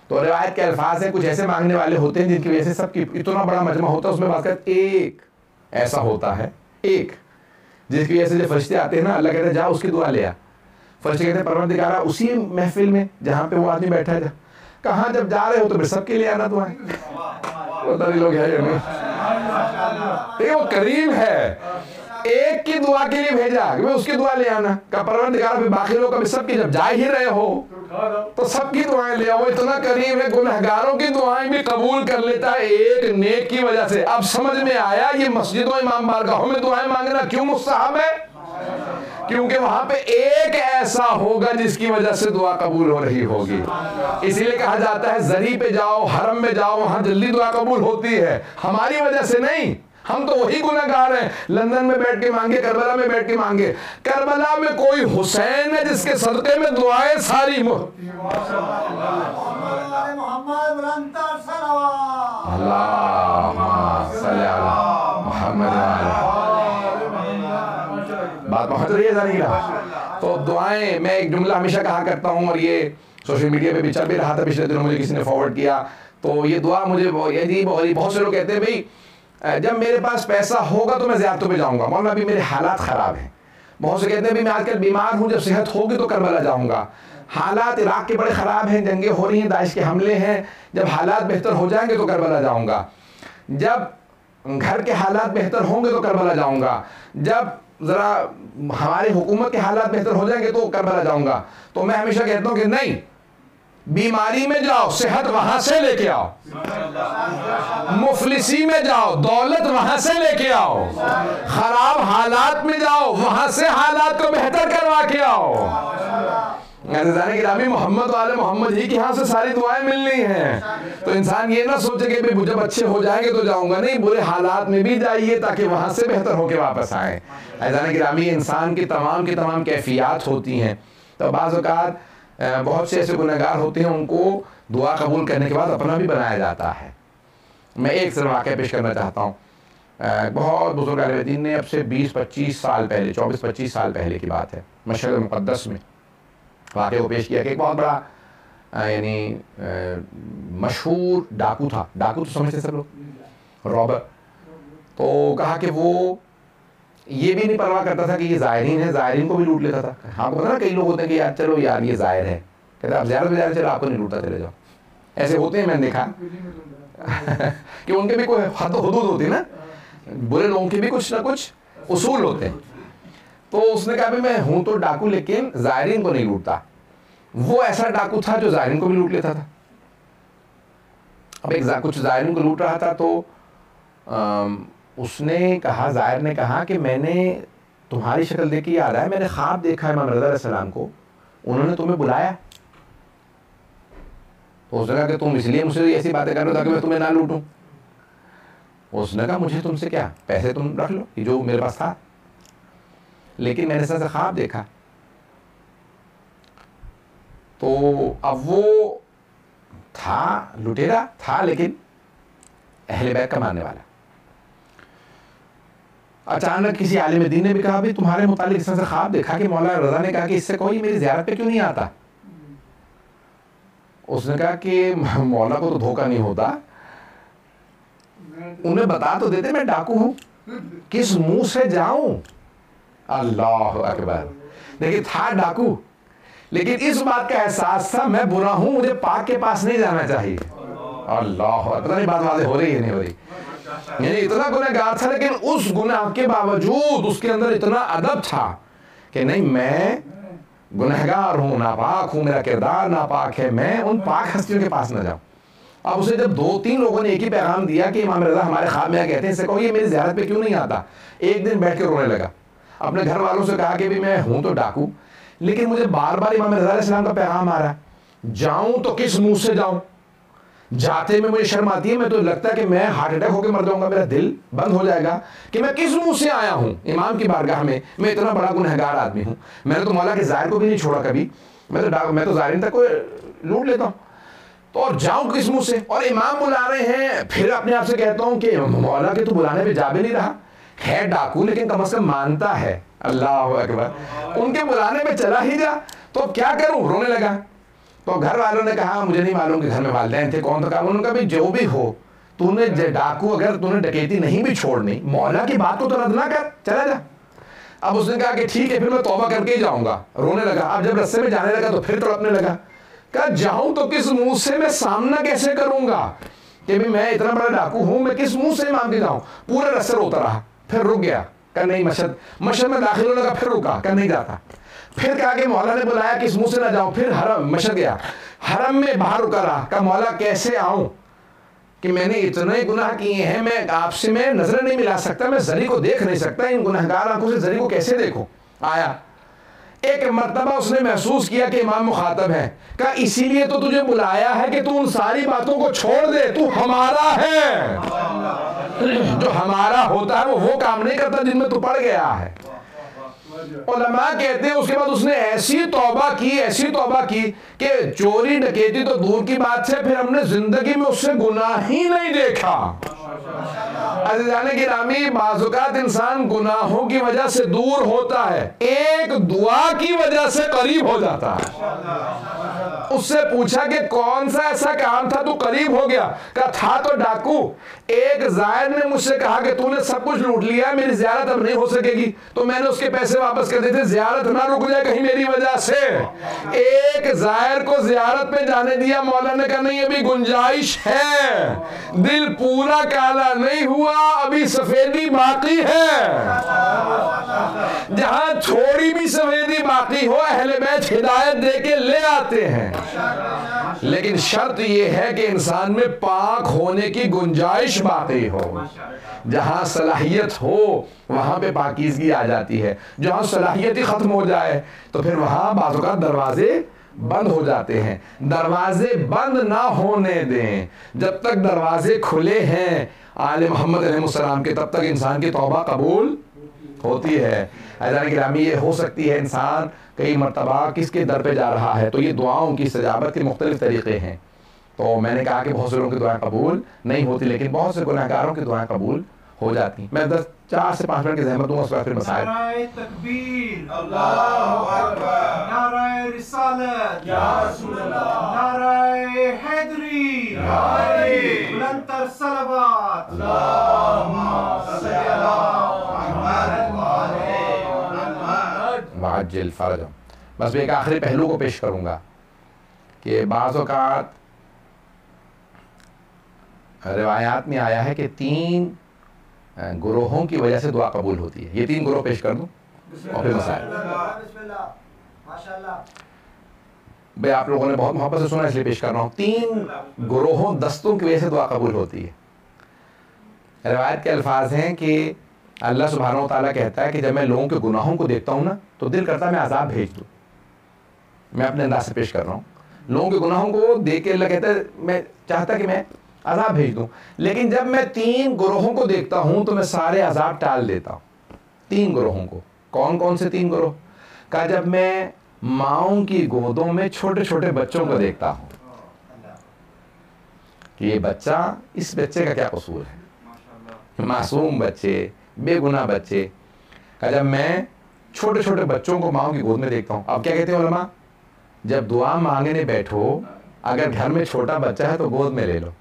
तो रिवायत के अल्फाज हैं, कुछ ऐसे मांगने वाले होते हैं जिनकी वजह से सबकी, इतना बड़ा मजमा होता है उसमें बात करते, एक ऐसा होता है, एक जिसकी वजह से जब फरिश्ते आते हैं ना, अल्लाह कहते हैं जा उसकी दुआ ले आ। फरिश्ते कहते हैं परवरदिगारा उसी महफिल में जहाँ पे वो आदमी बैठा है, कहाँ जब जा रहे हो तो फिर सबके लिए आना दुआ। लोग है या नहीं? वो करीम है, एक की दुआ के लिए भेजा कि उसकी दुआ ले आना का परवरदिगार, फिर बाकी लोग कभी सबकी जब जा ही रहे हो तो सबकी दुआएं ले आओ। इतना करीम है, गुनहगारों की दुआएं भी कबूल कर लेता है एक नेक की वजह से। अब समझ में आया ये मस्जिदों इमाम बारगाहों में दुआएं मांगना क्यों मुस्तहब है? क्योंकि वहां पे एक ऐसा होगा जिसकी वजह से दुआ कबूल हो रही होगी। इसीलिए कहा जाता है जरी पे जाओ, हरम में जाओ, वहां जल्दी दुआ कबूल होती है, हमारी वजह से नहीं। हम तो वही गुनहगार हैं, लंदन में बैठ के मांगे, करबला में बैठ के मांगे। करबला में कोई हुसैन है जिसके सदके में दुआएं सारी बात पहुंच रही है जानी ना? तो दुआएं, मैं एक जुमला हमेशा कहा करता हूं और ये सोशल मीडिया पे भी चल भी रहा था पिछले दिनों, मुझे किसी ने फॉरवर्ड किया। तो ये दुआ मुझे बहुत से लोग कहते हैं भाई जब मेरे पास पैसा होगा तो मैं ज़ियारतों पे जाऊंगा, मौलाना अभी मेरे हालात ख़राब हैं। बहुत से कहते हैं भाई मैं आजकल बीमार हूँ, जब सेहत होगी तो करबला जाऊंगा। हालात इराक़ के बड़े ख़राब हैं, जंगें हो रही हैं, दाइश के हमले हैं, जब हालात बेहतर हो जाएंगे तो करबला जाऊंगा। जब घर के हालात बेहतर होंगे तो करबला जाऊंगा। जब ज़रा हमारी हुकूमत के हालात बेहतर हो जाएंगे तो करबला जाऊंगा। तो मैं हमेशा कहता हूँ कि नहीं, बीमारी में जाओ, सेहत वहां से लेके आओ। मुफलिसी में जाओ, दौलत वहां से लेके आओ। खराब हालात में जाओ, वहां से हालात को बेहतर करवा के आओ। गिरामी मोहम्मद वाले मोहम्मद ही के यहाँ से सारी दुआएं मिलनी हैं। तो इंसान ये ना सोचे कि भाई जब अच्छे हो जाएंगे तो जाऊंगा, नहीं, बुरे हालात में भी जाइए ताकि वहां से बेहतर होके वापस आए। गिरामी इंसान की तमाम कैफियत होती हैं। तो बाज़ औक़ात बहुत से ऐसे गुनहगार होते हैं, उनको दुआ कबूल करने के बाद अपना भी बनाया जाता है। मैं एक सिर्फ वाक़या पेश करना चाहता हूँ। बहुत बुजुर्ग आलिम दीन ने अब से 20-25 साल पहले, 24-25 साल पहले की बात है, मशहद मुक़द्दस में वाक़या को पेश किया कि एक बहुत बड़ा यानी मशहूर डाकू था। डाकू तो समझते सब लोग, रॉबर। तो कहा कि वो ये भी नहीं परवाह करता था कि ये ज़ायरीन है, ज़ायरीन को भी लूट लेता था। हाँ, पता ना कई लोग होते हैं कि यार चलो यार ये ज़ायर है, कहते आप ज़्यादा से ज़्यादा चलो आपको नहीं लूटता चले जाओ। ऐसे होते हैं, मैंने देखा कि उनके भी कोई हद हुदूद होती है ना, बुरे लोगों के भी कुछ ना कुछ उसूल होते हैं। तो उसने कहा मैं हूं तो डाकू लेकिन ज़ायरीन को नहीं लूटता। वो ऐसा डाकू था जो ज़ायरीन को भी लूट लेता था। अब एक कुछ ज़ायरीन को लूट रहा था तो उसने कहा, ज़ायर ने कहा कि मैंने तुम्हारी शक्ल देख के याद आया, मैंने ख्वाब देखा है इमाम रज़ा अलैहिस्सलाम को, उन्होंने तुम्हें बुलाया। तो उसने कहा कि तुम इसलिए मुझसे ऐसी बातें कर रहे हो ताकि मैं तुम्हें ना लूटूं। उसने कहा मुझे तुमसे क्या, पैसे तुम रख लो, ये जो मेरे पास था, लेकिन मैंने ऐसा ख्वाब देखा। तो अब वो था लुटेरा था, लेकिन अहले बैत का मानने वाला। अचानक किसी आलिम दीन ने भी कहा भाई तुम्हारे मुतालिक इस तरह से ख्वाब देखा कि मौला रज़ा ने कहा कि इससे कोई मेरी ज़ियारत पे क्यों नहीं आता। उसने कहा कि मौला को तो धोखा नहीं होता, उन्हें बता तो देते मैं डाकू हूं, किस मुंह से जाऊं। अल्लाह अकबर। देखिए था डाकू, लेकिन इस बात का एहसास था मैं बुरा हूं, मुझे पाक के पास नहीं जाना चाहिए। अल्लाह, पता नहीं बात वादे हो रही है नहीं हो रही। यानी इतना गुनहगार था, लेकिन उस गुनाह के बावजूद उसके अंदर इतना अदब था कि नहीं, मैं गुनहगार हूं, नापाक हूं, मेरा किरदार नापाक है, मैं उन पाक हस्तियों के पास न जाऊं। अब उसे जब 2-3 लोगों ने एक ही पैगाम दिया कि इमाम रज़ा हमारे ख्वाब में कहते हैं, इससे कहो ये मेरी ज़ियारत पे क्यों नहीं आता। एक दिन बैठ के रोने लगा, अपने घर वालों से कहा कि भी मैं हूं तो डाकू, लेकिन मुझे बार बार इमाम रज़ा अलैहिस्सलाम का पैगाम आ रहा है, जाऊं तो किस मुंह से जाऊं, जाते में मुझे शर्म आती है, मैं तो लगता है कि मैं हार्ट अटैक होकर मर जाऊंगा, मेरा दिल बंद हो जाएगा कि मैं किस मुंह से आया हूं इमाम की बारगाह में, मैं इतना बड़ा गुनहगार आदमी हूं, मैंने तो मौला के ज़ाहिर को भी नहीं छोड़ा कभी, मैं तो ज़ाहिरीन तक को लूट लेता हूं, तो और जाऊं किस मुंह से, और इमाम बुला रहे हैं, फिर अपने आप से कहता हूं कि मौला के तो बुलाने पे जा भी नहीं रहा है, डाकू लेकिन कम से कम मानता है, अल्लाह अकबर, उनके बुलाने पे चला ही जा, तो अब क्या करूं, रोने लगा। तो घर वालों ने कहा, मुझे नहीं मालूम कि घर में वालिदैन थे कौन, तो कहा, उन्होंने कहा भाई जो भी हो, तूने डाकू अगर तूने डकैती नहीं भी छोड़नी, मौला की बात को तो रद्द ना कर, चला जा। अब उसने कहा कि ठीक है फिर मैं तौबा करके ही जाऊंगा, रोने लगा। अब जब रस्ते में जाने लगा तो फिर तड़पने लगा, कहा जाऊं तो किस मुंह से, मैं सामना कैसे करूंगा कि भी मैं इतना बड़ा डाकू हूं, मैं किस मुंह से इमाम के जाऊं। पूरे रस्ते रोता रहा, फिर रुक गया, कहा नहीं मशहद में दाखिल होने लगा, फिर रुका, कहा नहीं जाता। फिर कहा कि मौला ने बुलाया किस मुंह से ना जाऊं, फिर हरम मशहद गया, हरम में बाहर रुका रहा, कहा मौला कैसे आऊं कि मैंने इतने गुनाह किए हैं, मैं आपसे मैं नजर नहीं मिला सकता, मैं जरी को देख नहीं सकता, इन गुनहगार आंखों से जरी को कैसे देखूं। आया, एक मर्तबा उसने महसूस किया कि इमाम मुखातब है, कहा इसीलिए तो तुझे बुलाया है कि तू उन सारी बातों को छोड़ दे, तू हमारा है, जो हमारा होता है वो काम नहीं करता जिनमें तू पड़ गया है। उलमा कहते हैं उसके बाद उसने ऐसी तौबा की कि चोरी डकैती तो दूर की बात है, फिर हमने जिंदगी में उससे गुनाह ही नहीं देखा। अज़ीज़ाने गिरामी, बाज़-औक़ात इंसान गुनाहों की वजह से दूर होता है, एक दुआ की वजह से करीब हो जाता है। उससे पूछा कि कौन सा ऐसा काम था तू करीब हो गया, कहा था तो डाकू, एक ज़ायर ने मुझसे कहा कि तूने सब कुछ लूट लिया, मेरी ज़ियारत अब नहीं हो सकेगी, तो मैंने उसके पैसे वापस कर दिए थे, ज़ियारत ना रुक जाए कहीं मेरी वजह से। एक ज़ायर को ज़ियारत पे जाने दिया, मौला ने कहा नहीं अभी गुंजाइश है, दिल पूरा काला नहीं हुआ, अभी सफेदी बाकी है। जहां थोड़ी भी सफेदी बाकी हो, अहले बैत हिदायत दे के ले आते हैं, लेकिन शर्त यह है कि इंसान में पाक होने की गुंजाइश बाकी हो। जहां सलाहियत हो वहां पे पाकीज़गी आ जाती है, जहां सलाहियत ही खत्म हो जाए तो फिर वहां बाज़ औक़ात दरवाजे बंद हो जाते हैं। दरवाजे बंद ना होने दें, जब तक दरवाजे खुले हैं आले मोहम्मद अलैहिस्सलाम के, तब तक इंसान की तौबा कबूल होती है। अज़ीज़ाने गिरामी, ये हो सकती है इंसान कई मरतबा किसके दर पे जा रहा है, तो ये दुआओं की इस्तिजाबत के मुख्तलिफ तरीक़े हैं। तो मैंने कहा कि बहुत से लोगों की दुआएं कबूल नहीं होती, लेकिन बहुत से गुनहगारों की दुआएं कबूल हो जाती हैं। मैं 4 से 5 मिनट की ज़हमत दूंगा, उसके बाद फिर मसाइल। नाराए तकबीर, अल्लाहु अकबर, नाराए रिसालत, या रसूल अल्लाह, नाराए हैदरी, बुलंदतर सलवात, अल्लाहुम्मा सल्ली अला मुहम्मद व आले मुहम्मद वाजिल फरजम। बस मैं एक आखिरी पहलू को पेश करूंगा कि बाज़ औक़ात रिवायात में आया है कि 3 गुरोहों की वजह से दुआ कबूल होती है। ये 3 गुरोह पेश कर दूं और फिर मसाइल। भाई आप लोगों ने बहुत मोहब्बत से सुना इसलिए पेश कर रहा हूँ। 3 गुरोहों दस्तों की वजह से दुआ कबूल होती है। रिवायत के अल्फाज हैं कि अल्लाह सुब्हानहू व तआला कहता है कि जब मैं लोगों के गुनाहों को देखता हूँ ना, तो दिल करता है मैं अजाब भेज दूँ। मैं अपने अंदाज से पेश कर रहा हूँ, लोगों के गुनाहों को देख के अल्लाह कहता है मैं चाहता कि मैं अजाब भेज दूं, लेकिन जब मैं 3 गुरोहों को देखता हूं तो मैं सारे अजाब टाल देता हूं। 3 गुरोहों को, कौन कौन से 3 गुरोह? कहा जब मैं माओं की गोदों में छोटे छोटे बच्चों को देखता हूं कि ये बच्चा, इस बच्चे का क्या कसूर है, मासूम बच्चे, बेगुनाह बच्चे। कहा जब मैं छोटे छोटे बच्चों को माओं की गोद में देखता हूं। अब क्या कहते हैं उलमा, जब दुआ मांगने बैठो, अगर घर में छोटा बच्चा है तो गोद में ले लो,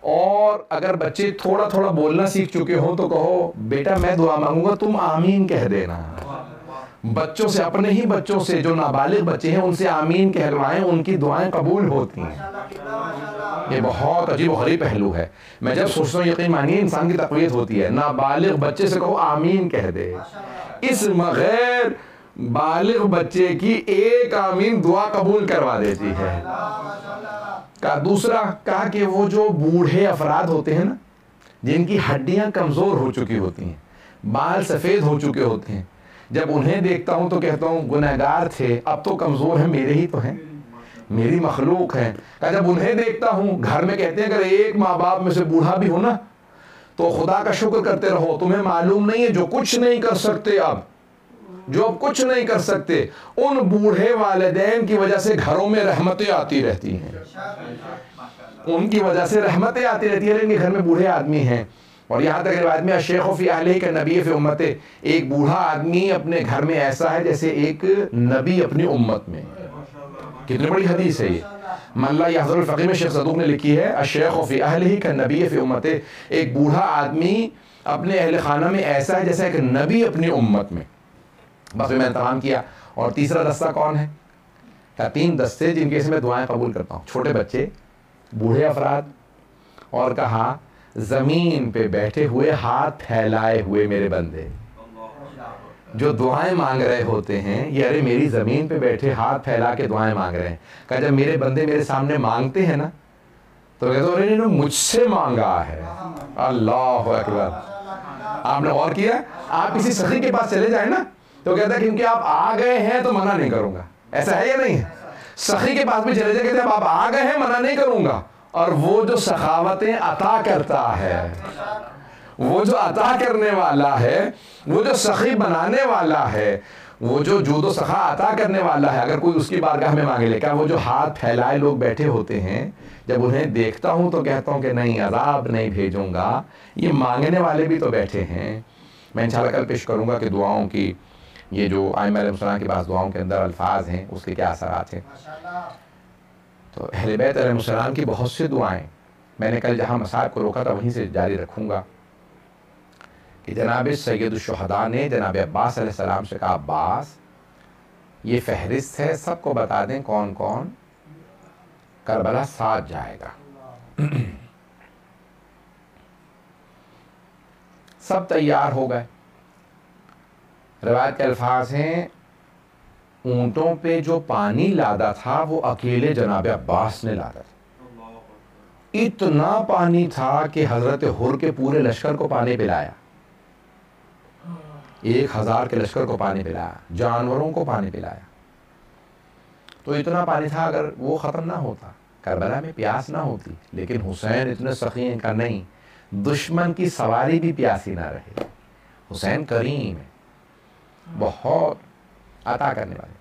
और अगर बच्चे थोड़ा थोड़ा बोलना सीख चुके हो तो कहो बेटा मैं दुआ मांगूंगा, तुम आमीन कह देना। बच्चों से, अपने ही बच्चों से, जो नाबालिग बच्चे हैं उनसे आमीन कहलवाएं, उनकी दुआएं कबूल होती हैं। ये बहुत अजीब और गरीब पहलू है। मैं जब सोचता हूँ, यकीन मानिए इंसान की तक़वियत होती है। नाबालिग बच्चे से कहो आमीन कह दे, इस गैर बालिग बच्चे की एक आमीन दुआ कबूल करवा देती है। का दूसरा कहा कि वो जो बूढ़े अफराद होते हैं ना, जिनकी हड्डियां कमज़ोर हो चुकी होती हैं, बाल सफ़ेद हो चुके होते हैं, जब उन्हें देखता हूँ तो कहता हूँ गुनहगार थे, अब तो कमज़ोर हैं, मेरे ही तो हैं, मेरी मखलूक है। कहा जब उन्हें देखता हूँ, घर में कहते हैं अगर एक माँ बाप में से बूढ़ा भी हो ना तो खुदा का शुक्र करते रहो, तुम्हें मालूम नहीं है जो कुछ नहीं कर सकते अब, जो अब कुछ नहीं कर सकते, उन बूढ़े वालिदैन की वजह से घरों में रहमतें आती रहती हैं, उनकी वजह से रहमतें आती रहती है। इनके घर में बूढ़े आदमी हैं। और यहाँ तक रिवायत में शेख फी अहलिही का नबी फी उम्मत, एक बूढ़ा आदमी अपने घर में ऐसा है जैसे एक नबी अपनी उम्मत में। कितनी बड़ी हदीस है ये। मल्ला यहज़ुल फ़क़ीह में शेख सदूक ने लिखी है अशेख फी अहलिही का नबी फी उम्मत, एक बूढ़ा आदमी अपने अहल खाना में ऐसा है जैसा एक नबी अपनी उम्मत में। बस मैंने तमाम किया। और तीसरा दस्ता कौन है? क्या 3 दस्ते जिनके से मैं दुआएं कबूल करता हूँ, छोटे बच्चे, बूढ़े अफराद, और कहा ज़मीन पे बैठे हुए हाथ फैलाए हुए मेरे बंदे जो दुआएं मांग रहे होते हैं, ये अरे मेरी ज़मीन पे बैठे हाथ फैला के दुआएं मांग रहे हैं। कहा जब मेरे बंदे मेरे सामने मांगते हैं ना तो कहते अरे इन्होंने मुझसे मांगा है। अल्लाह अकबर। आपने और किया, आप किसी सखी के पास चले जाए ना तो कहता है क्योंकि आप आ गए हैं तो मना नहीं करूंगा। ऐसा है या नहीं है? सखी के पास भी चले जाए, कहते हैं आप आ गए हैं मना नहीं करूंगा। और वो जो सखावतें अता करता है, वो जो अता करने वाला है, वो जो सखी बनाने वाला है, वो जो जूदो सखा अता करने वाला है, अगर कोई उसकी बारगाह में मांगे ले, क्या वो जो हाथ फैलाए लोग बैठे होते हैं, जब उन्हें देखता हूं तो कहता हूं कि नहीं अज़ाब नहीं भेजूंगा, ये मांगने वाले भी तो बैठे हैं। मैं इंशाअल्लाह कल पेश करूंगा कि दुआओं की, ये जो आइम्मा अलैहिस्सलाम की बात दुआओं के अंदर अल्फाज हैं उसके क्या असरात हैं। तो अहले बैत अलैहिस्सलाम की बहुत सी दुआएं, मैंने कल जहाँ मसाब को रोका था वहीं से जारी रखूँगा कि जनाब सैयदुश शुहदा ने जनाब अब्बास अलैहिस्सलाम से कहा अब्बास ये फहरिस्त है, सबको बता दें कौन कौन करबला साथ जाएगा। सब तैयार हो गए। रिवायत के अल्फाज हैं ऊंटों पे जो पानी लादा था वो अकेले जनाब अब्बास ने लादा था। इतना पानी था कि हजरत हुर के पूरे लश्कर को पानी पिलाया, 1000 के लश्कर को पानी पिलाया, जानवरों को पानी पिलाया। तो इतना पानी था, अगर वो ख़त्म ना होता करबला में प्यास ना होती। लेकिन हुसैन इतने सखी का नहीं, दुश्मन की सवारी भी प्यासी ना रहे। हुसैन करीम है, बहुत अता करने वाले।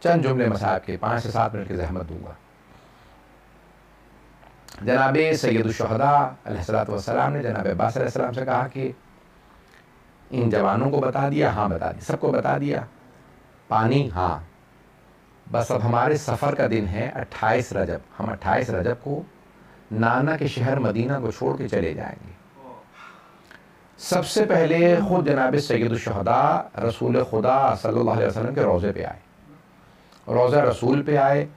चंद जुमले मसाहब के 5 से 7 मिनट की जहमत दूंगा। जनाब सैयदुश शुहदा अलैहिस्सलातु वस्सलाम ने जनाब अब्बास अलैहिस्सलाम से कहा कि इन जवानों को बता दिया? हाँ बता दिया। सबको बता दिया? पानी? हाँ। बस अब हमारे सफ़र का दिन है 28 रजब, हम 28 रजब को नाना के शहर मदीना को छोड़ के चले जाएंगे। सबसे पहले खुद जनाब सैयदुश शुहदा रसूल खुदा सल्लल्लाहु अलैहि वसल्लम के रोज़े पे आए, रोज़ा रसूल पे आए।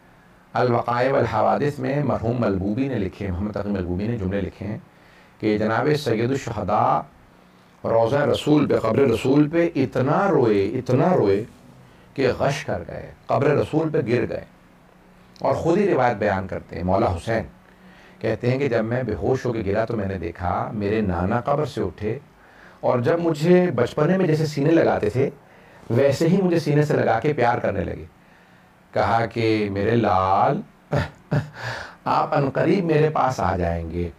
अल-वक़ाए वल हवादिस में मरहूम मलबूबी ने लिखे, मोहम्मद तक़ी मलबूबी ने जुमले लिखे हैं कि जनाब सैयदुश शुहदा रोज़ा रसूल पे, क़ब्र रसूल पे इतना रोए कि गश कर गए, क़ब्र रसूल पे गिर गए। और ख़ुद ही रिवायत बयान करते हैं, मौला हुसैन कहते हैं कि जब मैं बेहोश होकर गिरा तो मैंने देखा मेरे नाना कब्र से उठे, और जब मुझे बचपने में जैसे सीने लगाते थे वैसे ही मुझे सीने से लगा के प्यार करने लगे। कहा कि मेरे लाल आप अनकरीब मेरे पास आ जाएंगे।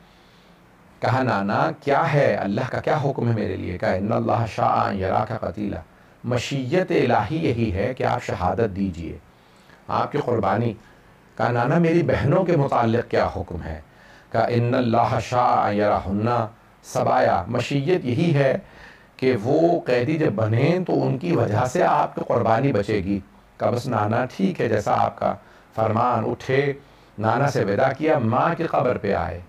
कहा नाना क्या है, अल्लाह का क्या हुक्म है मेरे लिए? कहा इन्नल्लाह शाअ यराका क़तीला, मशीयत इलाही यही है कि आप शहादत दीजिए, आपकी क़ुरबानी। कहा नाना मेरी बहनों के मुताल्लिक़ क्या हुक्म है? कहा इन्नल्लाह शाअ यराहुन्ना सबाया, मशीयत यही है कि वो कैदी जब बने तो उनकी वजह से आपकी क़ुरबानी बचेगी। कहा बस नाना ठीक है, जैसा आपका फरमान। उठे, नाना से विदा किया, माँ की कब्र पे आए।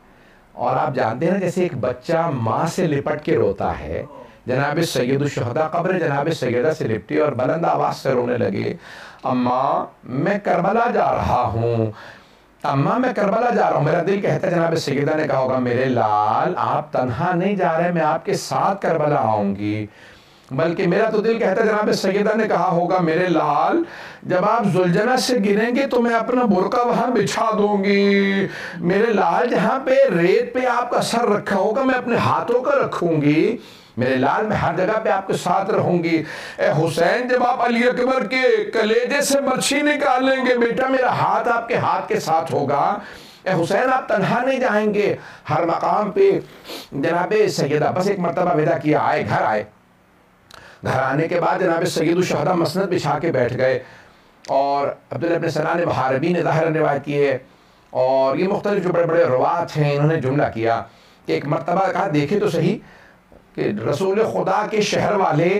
और आप जानते हैं ना जैसे एक बच्चा माँ से लिपट के रोता है, जनाब सैयदुश शुहदा कब्र जनाब सैयदा से लिपटी और बुलंद आवाज़ से रोने लगे, अम्मा मैं करबला जा रहा हूँ, अम्मा मैं करबला जा रहा हूँ। मेरा दिल कहता है जनाब सैयदा ने कहा होगा मेरे लाल आप तन्हा नहीं जा रहे, मैं आपके साथ करबला आऊँगी। बल्कि मेरा तो दिल कहता है जनाब सैयदा ने कहा होगा मेरे लाल जब आप जुलझना से गिरेंगे तो मैं अपना बुरका वहाँ बिछा दूंगी। मेरे लाल जहाँ पे रेत पे आपका सर रखा होगा मैं अपने हाथों का रखूंगी। मेरे लाल मैं हर जगह पे आपके साथ रहूंगी। ए हुसैन, जब आप अली अकबर के कलेजे से बर्छी निकालेंगे बेटा, मेरा हाथ आपके हाथ के साथ होगा। ए हुसैन, आप तन्हा नहीं जाएंगे। हर मकाम पे जनाबे सैयदा बस एक मरतबा विदा किया, आए, घर आए। घर आने के बाद जनाब सैयदुल शुहदा मसनद बिछा के बैठ गए और अब्दुल्लाह इब्न सलाम बहारबी ने ज़ाहिर रिवायत की है और ये मुख्तलिफ जो बड़े बड़े रवात हैं इन्होंने जुमला किया कि एक मरतबा कहा, देखे तो सही कि रसूल खुदा के शहर वाले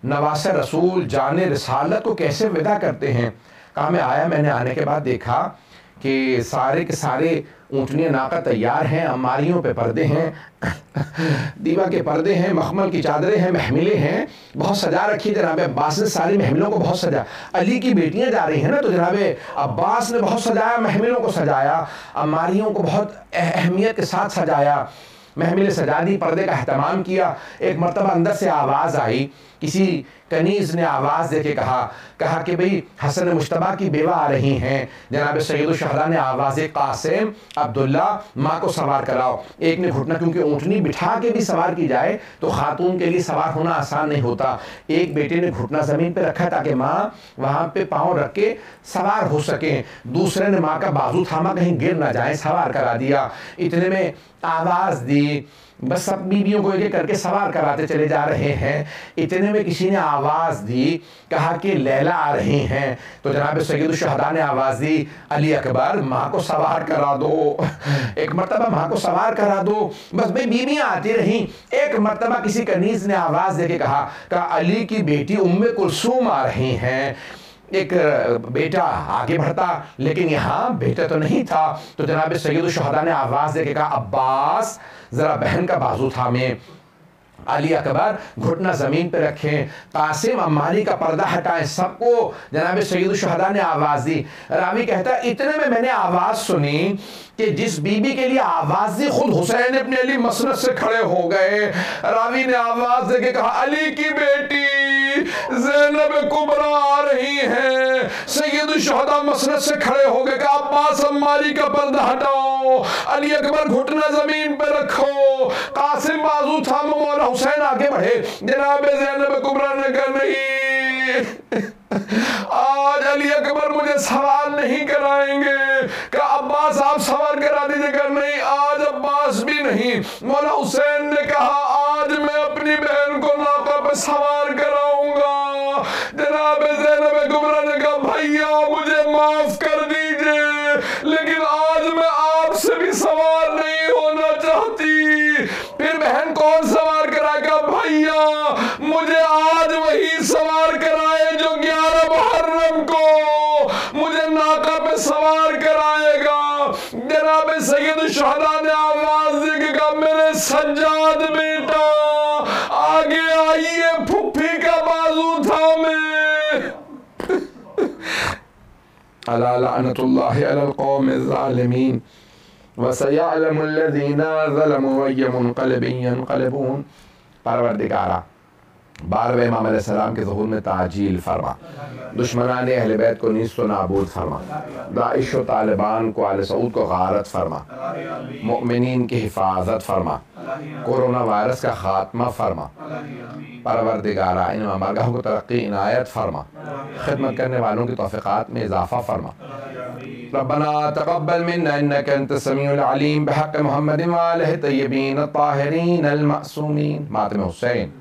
नवासे रसूल जाने रिसालत को कैसे विदा करते हैं। कहा मैं आया, मैंने आने के बाद देखा कि सारे के सारे ऊँटनी नाका तैयार हैं, अमारियों पे पर्दे हैं, दीवा के पर्दे हैं, मखमल की चादरें हैं, महमिलें हैं, बहुत सजा रखी। जनाब अब्बास ने सारी महमिलों को बहुत सजा, अली की बेटियां जा रही हैं ना, तो जनाब अब्बास ने बहुत सजाया, महमिलों को सजाया, अमारियों को बहुत अहमियत के साथ सजाया, महमिल सजा दी, पर्दे का अहतमाम किया। एक मरतबा अंदर से आवाज़ आई, किसी कनीज़ ने आवाज़ दे के कहा कि भाई हसन मुश्तबा की बेवा आ रही हैं। जनाब सैयदुल शुहदा ने आवाज़, कासिम, अब्दुल्ला, माँ को सवार कराओ। एक ने घुटना, क्योंकि ऊँटनी बिठा के भी सवार की जाए तो खातून के लिए सवार होना आसान नहीं होता। एक बेटे ने घुटना ज़मीन पर रखा ताकि माँ वहाँ पे पाँव रख के सवार हो सकें। दूसरे ने माँ का बाजू थामा, कहीं गिर ना जाए, सवार करा दिया। इतने में आवाज़ दी, बस सब बीवियों को एक करके सवार कराते चले जा रहे हैं। इतने में किसी ने आवाज़ दी, कहा कि लैला आ रही हैं। तो जनाब सैयदुल शुहदा ने आवाज़ दी, अली अकबर, माँ को सवार करा दो। एक मरतबा माँ को सवार करा दो। बस भाई बीवियाँ आती रहीं। एक मरतबा किसी कनीज़ ने आवाज़ दे के कहा अली की बेटी उम्मे कुलसूम आ रही हैं। एक बेटा आगे बढ़ता, लेकिन यहाँ बेटा तो नहीं था। तो जनाब सैयदुल शुहदा ने आवाज़ दे के कहा, अब्बास ज़रा बहन का बाजू थामे, अली अकबर घुटना ज़मीन पे रखें, कासिम अम्मारी का पर्दा हटाएं। सबको जनाब सैयदुल शुहदा ने आवाज़ दी। रावी कहता, इतने में मैंने आवाज़ सुनी कि जिस बीबी के लिए आवाज़ दी खुद हुसैन इब्न अली मसनद से खड़े हो गए। रावी ने आवाज़ दे के कहा, अली की बेटी ज़ैनब कुबरा आ रही हैं। सैयदुल शुहदा मसनद से खड़े हो गए, कहा अब्बास अम्मारी का पर्दा हटाओ, अली अकबर घुटना ज़मीन पे रखो, कासिम बाजू थामो, मौला हुसैन आगे बढ़े। जनाब ज़ैनब कुबरा ने कहा, नहीं, आज अली अकबर मुझे सवाल नहीं कराएंगे। कहा अब्बास आप सवाल करा दीजिएगा। नहीं, आज अब्बास भी नहीं। मौला हुसैन ने कहा, आज मैं अपनी बहन को नाका पे सवार कराऊंगा। जनाब ज़ैनब कुबरा ने कहा, भैया मुझे माफ कर दीजिए, लेकिन आज मैं आपसे भी सवार नहीं होना चाहती। फिर बहन कौन सवार कराएगा? भैया मुझे आज वही सवार कराए जो 11 मुहर्रम को मुझे नाका पे सवार कराएगा। जनाब सैयद शुहदा ने आवाज दी कि कहा, मेरे सज्जाद बेटा आगे आइए, फुफ्फी का बाजू थामे। अला लअनतुल्लाहि अलल कौमिज़ ज़ालिमीन व सयअलमुल लज़ीना ज़लमू अय्य मुनक़लिबिन यनक़लिबून। परवरदिगारा, 12वें इमाम अलैहिस्सलाम के ज़ुहूर में ताजील फरमा, दुश्मनान अहले बैत को नीस्त व नाबूद फरमा, दाइश व तालिबान को आले सऊद को गारत फरमा, मुअमिनीन की हिफाजत फरमा, कोरोना वायरस का खात्मा फरमा। परवरदिगारा, इन मरगाहों को तरक्की इनायत फरमा, खिदमत करने वालों की तौफ़ीक़ात में इजाफ़ा फरमा। रब्बना तक़ब्बल मिन्ना इन्नका अंतस समीउल अलीम बिहक़्क़ि मुहम्मदिन व आलिहि तय्यबीन अत्ताहिरीन अल मअसूमीन। मातम हुसैन।